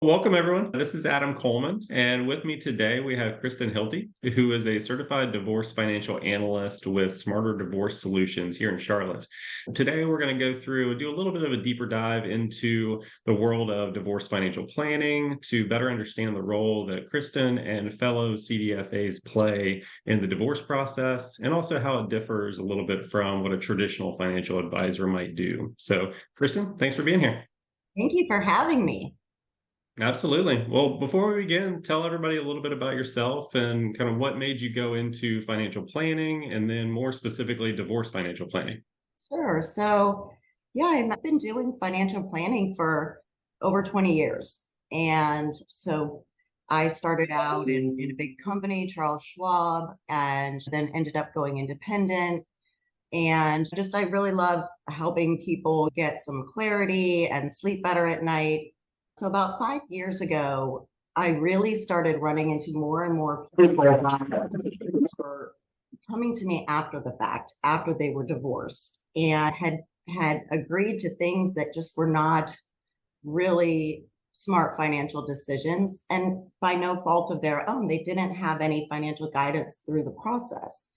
Welcome, everyone. This is Adam Coleman, and with me today we have Kristen Hilty, who is a certified divorce financial analyst with Smarter Divorce Solutions here in Charlotte. Today, we're going to go through, do a little bit of a deeper dive into the world of divorce financial planning to better understand the role that Kristen and fellow CDFAs play in the divorce process, and also how it differs a little bit from what a traditional financial advisor might do. So, Kristen, thanks for being here. Thank you for having me. Absolutely. Well, before we begin, tell everybody a little bit about yourself and kind of what made you go into financial planning and then more specifically divorce financial planning. Sure. I've been doing financial planning for over 20 years. And so I started out in a big company, Charles Schwab, and then ended up going independent. And I really love helping people get some clarity and sleep better at night. So about 5 years ago, I really started running into more and more people who were coming to me after the fact, after they were divorced, and had agreed to things that just were not really smart financial decisions. And by no fault of their own, they didn't have any financial guidance through the process.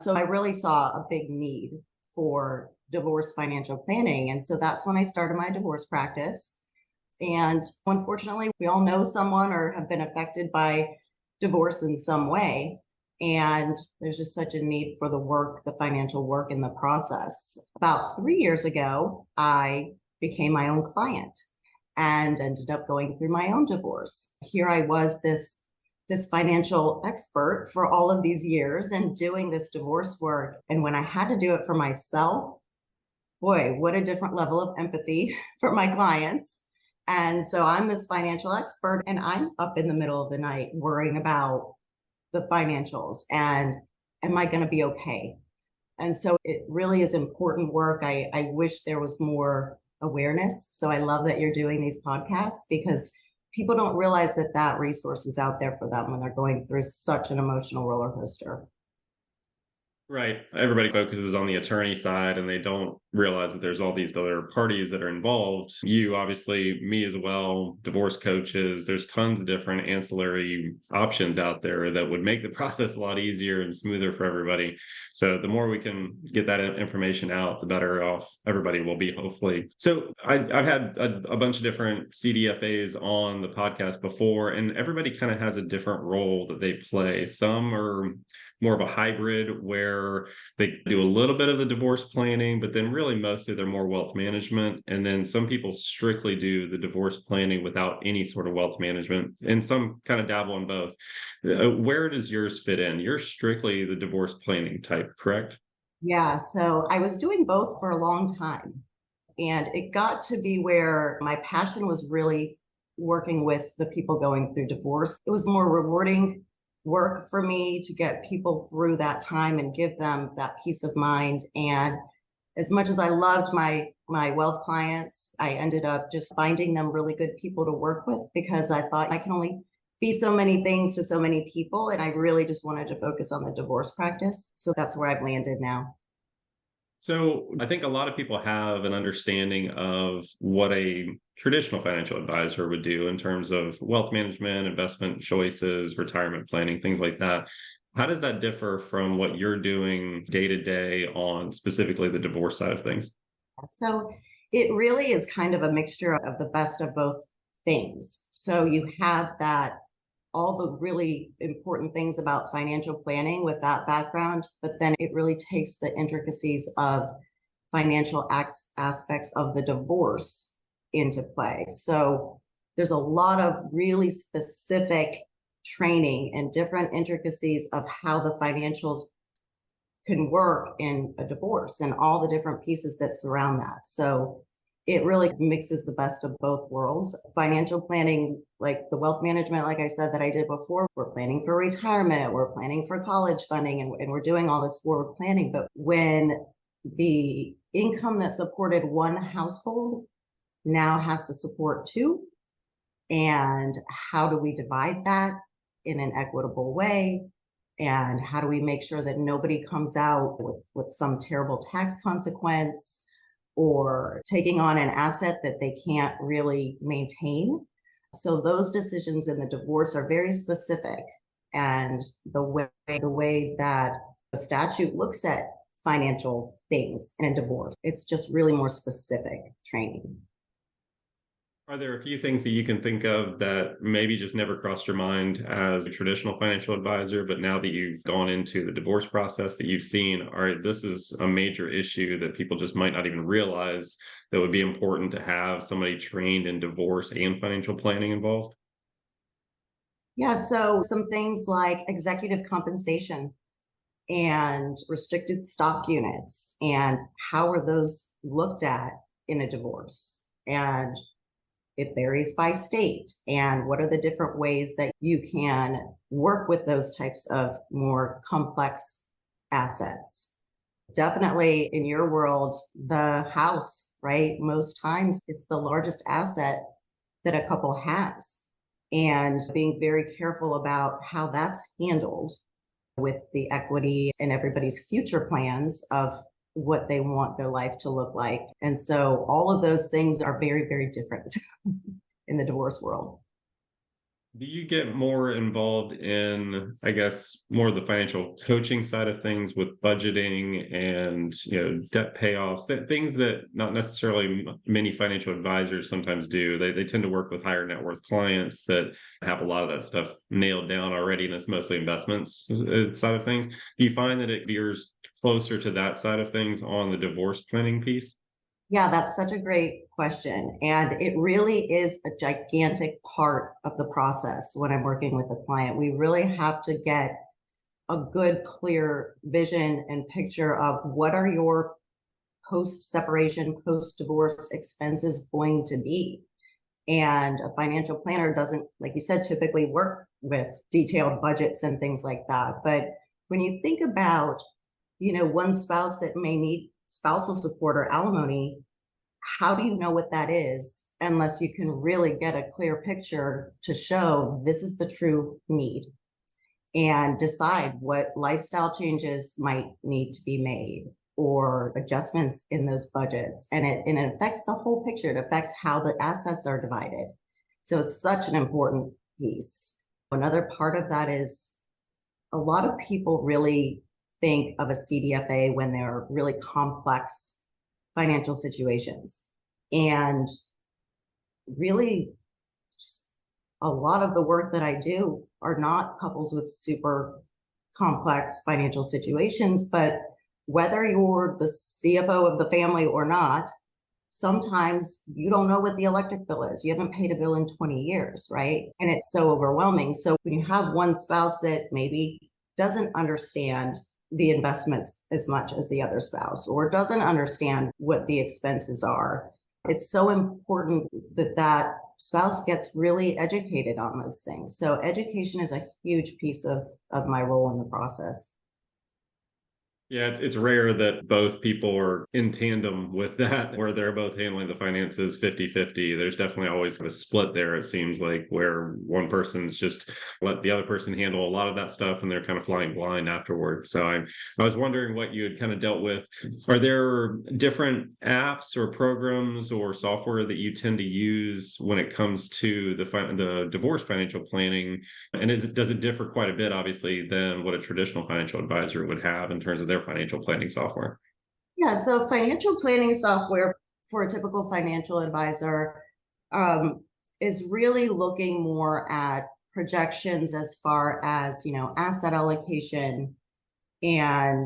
So I really saw a big need for divorce financial planning. And so that's when I started my divorce practice. And unfortunately, we all know someone or have been affected by divorce in some way. And there's just such a need for the work, the financial work in the process. About 3 years ago, I became my own client and ended up going through my own divorce. Here I was, this financial expert for all of these years and doing this divorce work. And when I had to do it for myself, boy, what a different level of empathy for my clients. And so I'm this financial expert and I'm up in the middle of the night worrying about the financials and am I going to be okay? And so it really is important work. I wish there was more awareness. So I love that you're doing these podcasts because people don't realize that resource is out there for them when they're going through such an emotional roller coaster. Right. Everybody focuses on the attorney side and they don't realize that there's all these other parties that are involved. You, obviously, me as well, divorce coaches, there's tons of different ancillary options out there that would make the process a lot easier and smoother for everybody. So the more we can get that information out, the better off everybody will be, hopefully. So I've had a bunch of different CDFAs on the podcast before, and everybody kind of has a different role that they play. Some are more of a hybrid where they do a little bit of the divorce planning, but then really mostly they're more wealth management. And then some people strictly do the divorce planning without any sort of wealth management, and some kind of dabble in both. Where does yours fit in? You're strictly the divorce planning type, correct? Yeah, so I was doing both for a long time. And it got to be where my passion was really working with the people going through divorce. It was more rewarding work for me to get people through that time and give them that peace of mind. And as much as I loved my wealth clients, I ended up just finding them really good people to work with because I thought I can only be so many things to so many people. And I really just wanted to focus on the divorce practice. So that's where I've landed now. So I think a lot of people have an understanding of what a traditional financial advisor would do in terms of wealth management, investment choices, retirement planning, things like that. How does that differ from what you're doing day to day on specifically the divorce side of things? So it really is kind of a mixture of the best of both things. So you have that all the really important things about financial planning with that background, but then it really takes the intricacies of financial aspects of the divorce into play. So there's a lot of really specific training and different intricacies of how the financials can work in a divorce and all the different pieces that surround that. So it really mixes the best of both worlds. Financial planning, like the wealth management, like I said, that I did before, we're planning for retirement, we're planning for college funding, and we're doing all this forward planning. But when the income that supported one household now has to support two, and how do we divide that in an equitable way? And how do we make sure that nobody comes out with some terrible tax consequence or taking on an asset that they can't really maintain? So those decisions in the divorce are very specific. And the way that the statute looks at financial things in a divorce, it's just really more specific training. Are there a few things that you can think of that maybe just never crossed your mind as a traditional financial advisor, but now that you've gone into the divorce process that you've seen, all right, this is a major issue that people just might not even realize that would be important to have somebody trained in divorce and financial planning involved? Yeah, so some things like executive compensation and restricted stock units, and how are those looked at in a divorce? And it varies by state. And what are the different ways that you can work with those types of more complex assets? Definitely in your world, the house, right? Most times it's the largest asset that a couple has. And being very careful about how that's handled with the equity and everybody's future plans of what they want their life to look like. And so all of those things are very, very different in the divorce world. Do you get more involved in, I guess, more of the financial coaching side of things with budgeting and, debt payoffs, things that not necessarily many financial advisors sometimes do? They tend to work with higher net worth clients that have a lot of that stuff nailed down already, and it's mostly investments side of things. Do you find that it veers closer to that side of things on the divorce planning piece? Yeah, that's such a great question. And it really is a gigantic part of the process when I'm working with a client. We really have to get a good, clear vision and picture of what are your post separation, post divorce expenses going to be. And a financial planner doesn't, like you said, typically work with detailed budgets and things like that. But when you think about, one spouse that may need spousal support or alimony, how do you know what that is unless you can really get a clear picture to show this is the true need and decide what lifestyle changes might need to be made or adjustments in those budgets. And it affects the whole picture. It affects how the assets are divided. So it's such an important piece. Another part of that is a lot of people really think of a CDFA when they're really complex financial situations. And really, a lot of the work that I do are not couples with super complex financial situations, but whether you're the CFO of the family or not, sometimes you don't know what the electric bill is. You haven't paid a bill in 20 years, right? And it's so overwhelming. So when you have one spouse that maybe doesn't understand the investments as much as the other spouse or doesn't understand what the expenses are, it's so important that that spouse gets really educated on those things. So education is a huge piece of my role in the process. Yeah, it's rare that both people are in tandem with that, where they're both handling the finances 50-50. There's definitely always a split there, it seems like, where one person's just let the other person handle a lot of that stuff and they're kind of flying blind afterward. So I was wondering what you had kind of dealt with. Are there different apps or programs or software that you tend to use when it comes to the divorce financial planning? And does it differ quite a bit, obviously, than what a traditional financial advisor would have in terms of their financial planning software? Yeah, so financial planning software for a typical financial advisor is really looking more at projections as far as, asset allocation and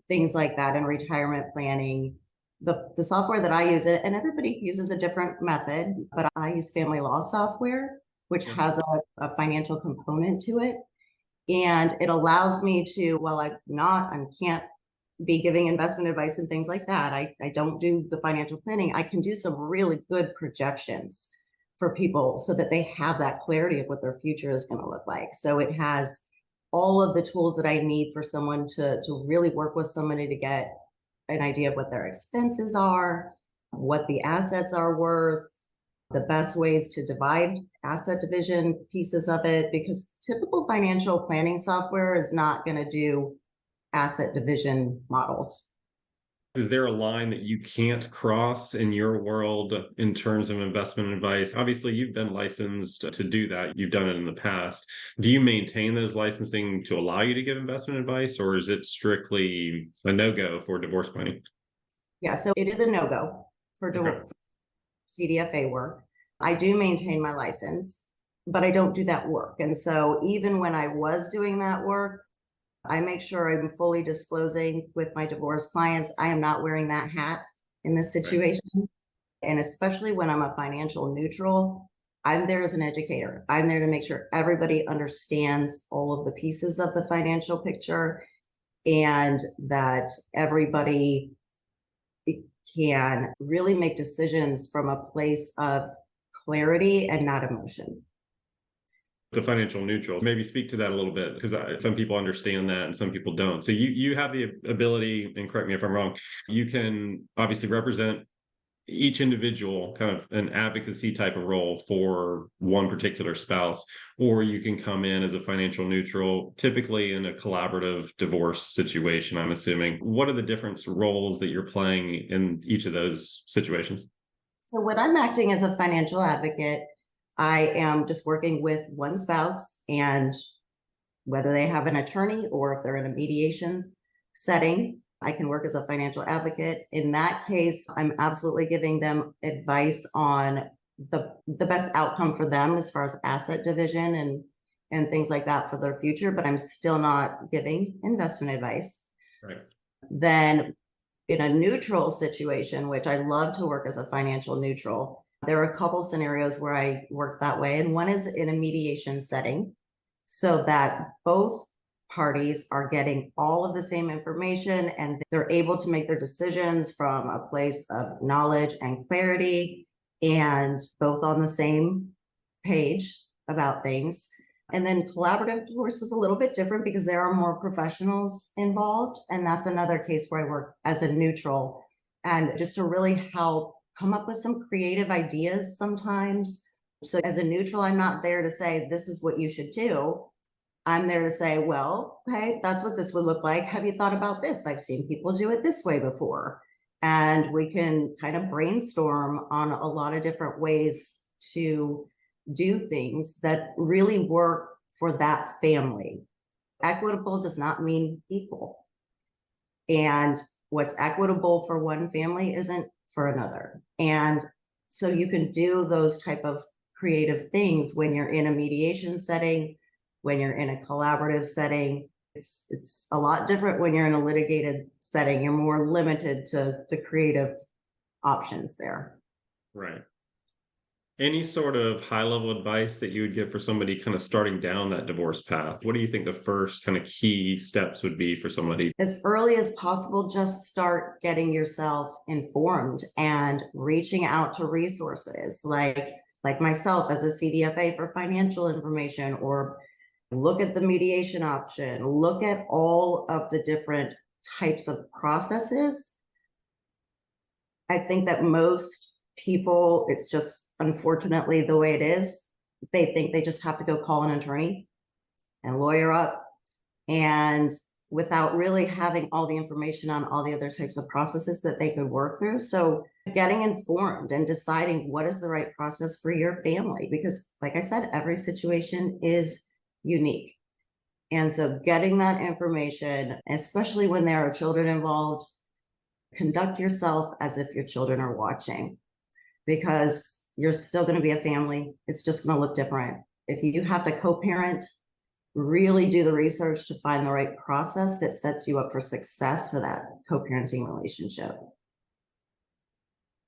things like that and retirement planning. The software that I use, and everybody uses a different method, but I use family law software, which has a financial component to it. And it allows me to, while I can't be giving investment advice and things like that. I don't do the financial planning. I can do some really good projections for people so that they have that clarity of what their future is going to look like. So it has all of the tools that I need for someone to really work with somebody to get an idea of what their expenses are, what the assets are worth, the best ways to divide asset division pieces of it, because typical financial planning software is not going to do asset division models. Is there a line that you can't cross in your world in terms of investment advice? Obviously, you've been licensed to do that. You've done it in the past. Do you maintain those licensing to allow you to give investment advice, or is it strictly a no-go for divorce planning? Yeah, so it is a no-go for Okay. CDFA work. I do maintain my license, but I don't do that work. And so even when I was doing that work, I make sure I'm fully disclosing with my divorce clients. I am not wearing that hat in this Right. situation. And especially when I'm a financial neutral, I'm there as an educator. I'm there to make sure everybody understands all of the pieces of the financial picture and that everybody can really make decisions from a place of clarity and not emotion. The financial neutral. Maybe speak to that a little bit because some people understand that and some people don't. So you have the ability, and correct me if I'm wrong, you can obviously represent each individual, kind of an advocacy type of role for one particular spouse, or you can come in as a financial neutral, typically in a collaborative divorce situation, I'm assuming. What are the different roles that you're playing in each of those situations? So when I'm acting as a financial advocate, I am just working with one spouse, and whether they have an attorney or if they're in a mediation setting, I can work as a financial advocate. In that case, I'm absolutely giving them advice on the best outcome for them as far as asset division and things like that for their future, but I'm still not giving investment advice. Right. Then in a neutral situation, which I love to work as a financial neutral, there are a couple scenarios where I work that way. And one is in a mediation setting so that both parties are getting all of the same information and they're able to make their decisions from a place of knowledge and clarity and both on the same page about things. And then collaborative divorce is a little bit different because there are more professionals involved. And that's another case where I work as a neutral and just to really help come up with some creative ideas sometimes. So as a neutral, I'm not there to say, this is what you should do. I'm there to say, well, hey, that's what this would look like. Have you thought about this? I've seen people do it this way before. And we can kind of brainstorm on a lot of different ways to do things that really work for that family. Equitable does not mean equal. And what's equitable for one family isn't for another. And so you can do those type of creative things when you're in a mediation setting, when you're in a collaborative setting. It's a lot different when you're in a litigated setting. You're more limited to the creative options there. Right. Any sort of high level advice that you would give for somebody kind of starting down that divorce path? What do you think the first kind of key steps would be for somebody? As early as possible, just start getting yourself informed and reaching out to resources like myself as a CDFA for financial information, or look at the mediation option, look at all of the different types of processes. I think that most people, it's just unfortunately the way it is, they think they just have to go call an attorney and lawyer up, and without really having all the information on all the other types of processes that they could work through. So getting informed and deciding what is the right process for your family, because like I said, every situation is unique. And so getting that information, especially when there are children involved, conduct yourself as if your children are watching, because you're still going to be a family. It's just going to look different. If you have to co-parent, really do the research to find the right process that sets you up for success for that co-parenting relationship.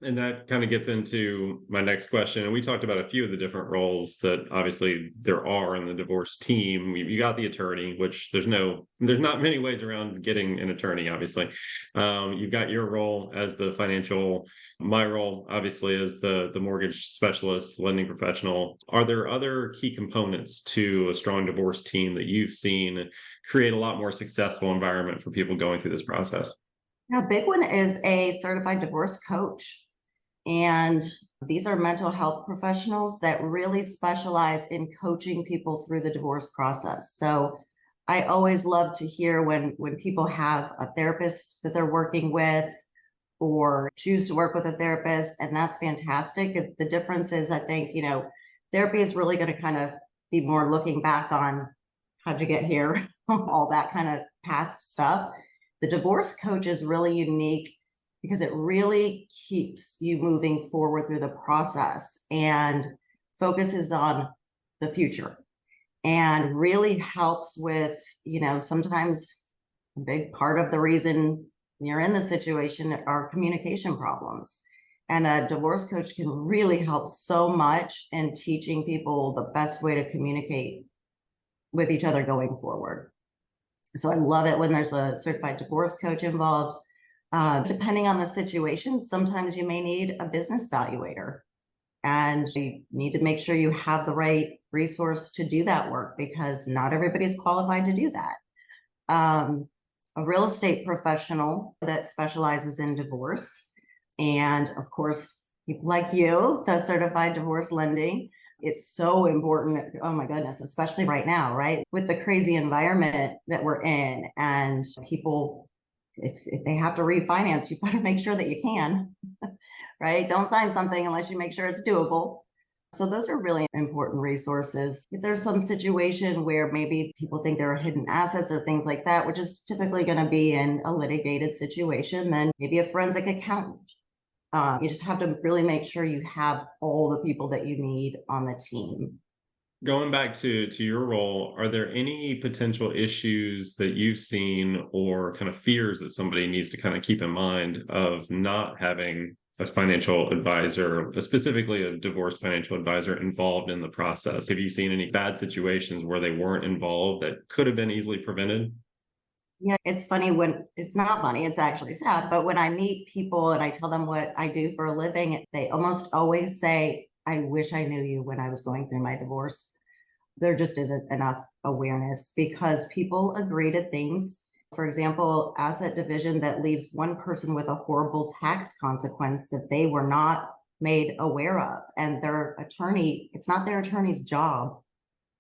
And that kind of gets into my next question. And we talked about a few of the different roles that obviously there are in the divorce team. You got the attorney, which there's not many ways around getting an attorney, obviously. You've got your role as the financial, my role, obviously, as the mortgage specialist, lending professional. Are there other key components to a strong divorce team that you've seen create a lot more successful environment for people going through this process? Now, a big one is a certified divorce coach. And these are mental health professionals that really specialize in coaching people through the divorce process. So I always love to hear when people have a therapist that they're working with, or choose to work with a therapist, and that's fantastic. The difference is, I think, therapy is really going to kind of be more looking back on how'd you get here, all that kind of past stuff. The divorce coach is really unique because it really keeps you moving forward through the process and focuses on the future and really helps with, sometimes a big part of the reason you're in the situation are communication problems. And a divorce coach can really help so much in teaching people the best way to communicate with each other going forward. So I love it when there's a certified divorce coach involved. Depending on the situation, sometimes you may need a business valuator, and you need to make sure you have the right resource to do that work because not everybody's qualified to do that. A real estate professional that specializes in divorce, and of course, people like you, the certified divorce lending. It's so important. Oh my goodness, especially right now, right? With the crazy environment that we're in, and people, if they have to refinance, you better make sure that you can, right? Don't sign something unless you make sure it's doable. So those are really important resources. If there's some situation where maybe people think there are hidden assets or things like that, which is typically going to be in a litigated situation, then maybe a forensic accountant. You just have to really make sure you have all the people that you need on the team. Going back to your role, are there any potential issues that you've seen or kind of fears that somebody needs to kind of keep in mind of not having a financial advisor, specifically a divorce financial advisor, involved in the process? Have you seen any bad situations where they weren't involved that could have been easily prevented? Yeah, it's funny when it's not funny, it's actually sad. But when I meet people and I tell them what I do for a living, they almost always say, I wish I knew you when I was going through my divorce. There just isn't enough awareness because people agree to things. For example, asset division that leaves one person with a horrible tax consequence that they were not made aware of. And their attorney, it's not their attorney's job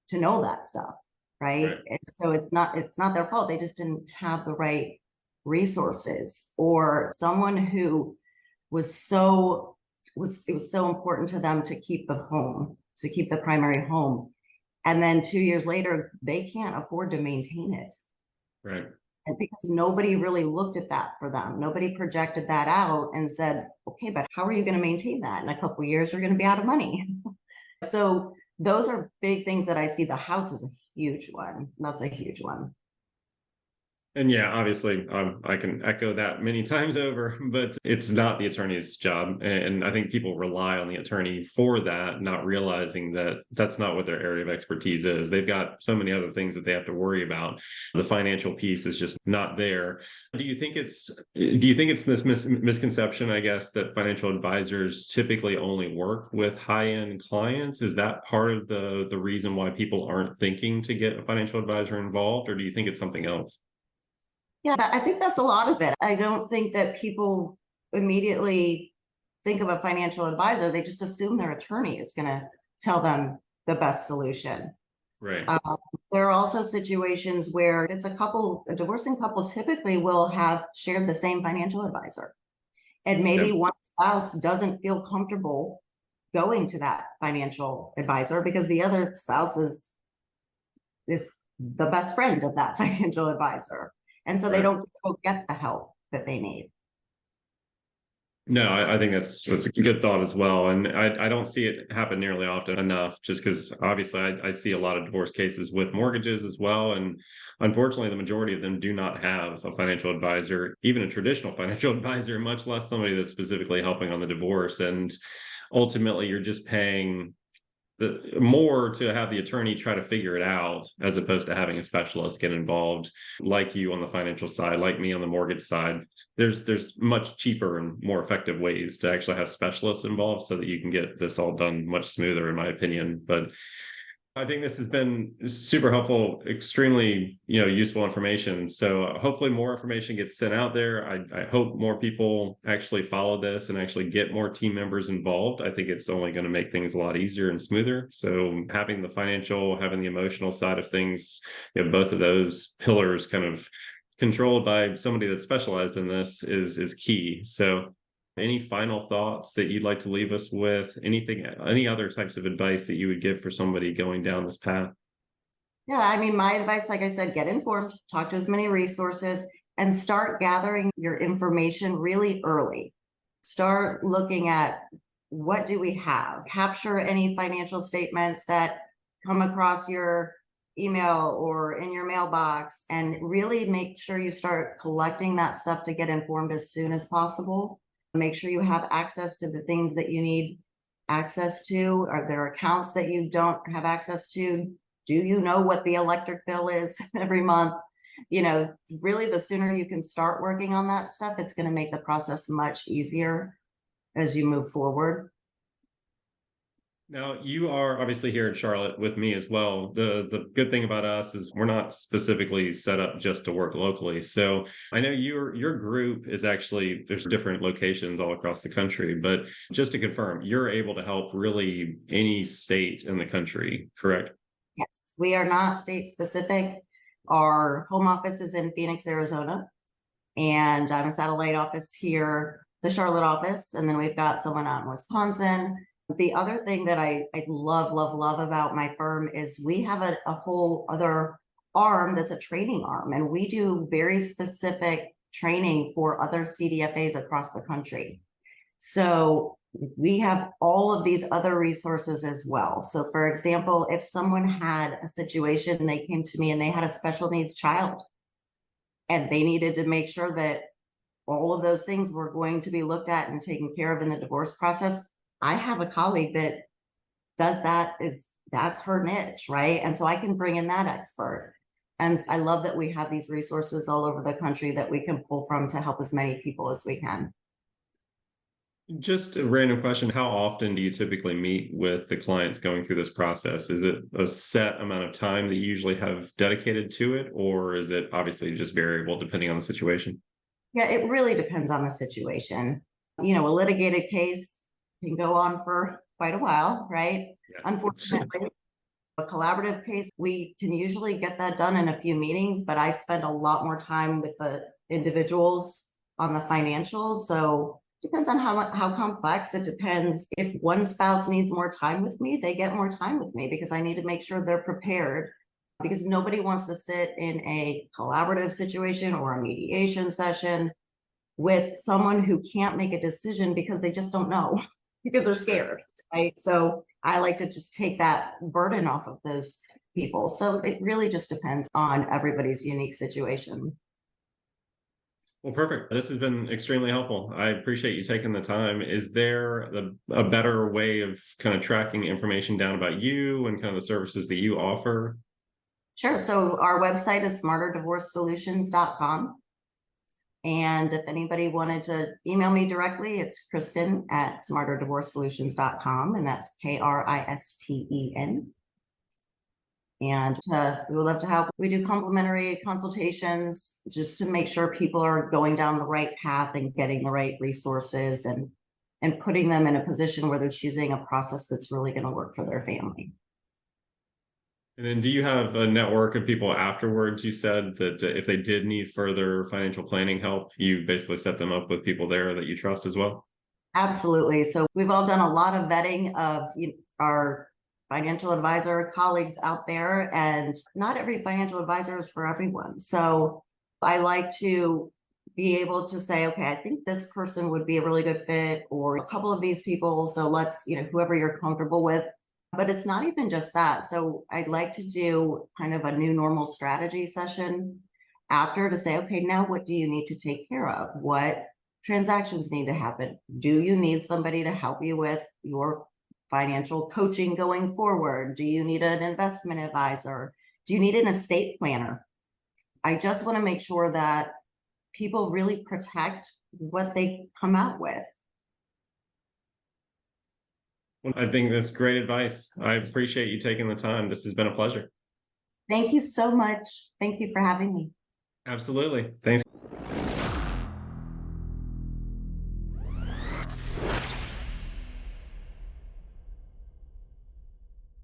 to know that stuff, right? So it's not their fault. They just didn't have the right resources. Or someone who it was so important to them to keep the home, to keep the primary home. And then 2 years later, they can't afford to maintain it. Right. And because nobody really looked at that for them. Nobody projected that out and said, okay, but how are you going to maintain that? In a couple of years, you're going to be out of money. So those are big things that I see. The house is a huge one. That's a huge one. And yeah, obviously, I can echo that many times over, but it's not the attorney's job. And I think people rely on the attorney for that, not realizing that that's not what their area of expertise is. They've got so many other things that they have to worry about. The financial piece is just not there. Do you think it's this misconception, I guess, that financial advisors typically only work with high-end clients? Is that part of the reason why people aren't thinking to get a financial advisor involved, or do you think it's something else? Yeah, I think that's a lot of it. I don't think that people immediately think of a financial advisor. They just assume their attorney is going to tell them the best solution. Right. There are also situations where it's a divorcing couple typically will have shared the same financial advisor. And maybe one spouse doesn't feel comfortable going to that financial advisor because the other spouse is the best friend of that financial advisor. And so they don't go get the help that they need. No, I think that's a good thought as well. And I don't see it happen nearly often enough, just because obviously I see a lot of divorce cases with mortgages as well. And unfortunately, the majority of them do not have a financial advisor, even a traditional financial advisor, much less somebody that's specifically helping on the divorce. And ultimately, you're just paying more to have the attorney try to figure it out as opposed to having a specialist get involved, like you on the financial side, like me on the mortgage side. There's much cheaper and more effective ways to actually have specialists involved so that you can get this all done much smoother, in my opinion. But I think this has been super helpful, extremely, useful information. So hopefully more information gets sent out there. I hope more people actually follow this and actually get more team members involved. I think it's only going to make things a lot easier and smoother. So having the financial, having the emotional side of things, both of those pillars kind of controlled by somebody that's specialized in this is key. So any final thoughts that you'd like to leave us with? Anything, any other types of advice that you would give for somebody going down this path? Yeah, I mean, my advice, like I said, get informed, talk to as many resources, and start gathering your information really early. Start looking at what do we have? Capture any financial statements that come across your email or in your mailbox, and really make sure you start collecting that stuff to get informed as soon as possible. Make sure you have access to the things that you need access to. Are there accounts that you don't have access to? Do you know what the electric bill is every month? Really, the sooner you can start working on that stuff, it's going to make the process much easier as you move forward. Now, you are obviously here in Charlotte with me as well. The good thing about us is we're not specifically set up just to work locally. So I know your group is actually, there's different locations all across the country, but just to confirm, you're able to help really any state in the country, correct? Yes, we are not state specific. Our home office is in Phoenix, Arizona, and I'm a satellite office here, the Charlotte office, and then we've got someone out in Wisconsin. The other thing that I love, love, love about my firm is we have a whole other arm that's a training arm, and we do very specific training for other CDFAs across the country. So we have all of these other resources as well. So for example, if someone had a situation, they came to me and they had a special needs child, and they needed to make sure that all of those things were going to be looked at and taken care of in the divorce process, I have a colleague that does that. That's her niche, right? And so I can bring in that expert. And I love that we have these resources all over the country that we can pull from to help as many people as we can. Just a random question. How often do you typically meet with the clients going through this process? Is it a set amount of time that you usually have dedicated to it, or is it obviously just variable depending on the situation? Yeah, it really depends on the situation. A litigated case can go on for quite a while, right? Yeah. Unfortunately, a collaborative case, we can usually get that done in a few meetings, but I spend a lot more time with the individuals on the financials. So depends on how complex. It depends. If one spouse needs more time with me, they get more time with me because I need to make sure they're prepared, because nobody wants to sit in a collaborative situation or a mediation session with someone who can't make a decision because they just don't know, because they're scared, right? So I like to just take that burden off of those people. So it really just depends on everybody's unique situation. Well, perfect. This has been extremely helpful. I appreciate you taking the time. Is there a better way of kind of tracking information down about you and kind of the services that you offer? Sure. So our website is smarterdivorcesolutions.com. And if anybody wanted to email me directly, it's Kristen at smarterdivorcesolutions.com, and that's Kristen. And we would love to help. We do complimentary consultations just to make sure people are going down the right path and getting the right resources, and putting them in a position where they're choosing a process that's really going to work for their family. And then do you have a network of people afterwards? You said that if they did need further financial planning help, you basically set them up with people there that you trust as well? Absolutely. So we've all done a lot of vetting of our financial advisor colleagues out there, and not every financial advisor is for everyone. So I like to be able to say, okay, I think this person would be a really good fit, or a couple of these people. So let's, whoever you're comfortable with. But it's not even just that. So I'd like to do kind of a new normal strategy session after to say, okay, now what do you need to take care of? What transactions need to happen? Do you need somebody to help you with your financial coaching going forward? Do you need an investment advisor? Do you need an estate planner? I just want to make sure that people really protect what they come out with. Well, I think that's great advice. I appreciate you taking the time. This has been a pleasure. Thank you so much. Thank you for having me. Absolutely. Thanks.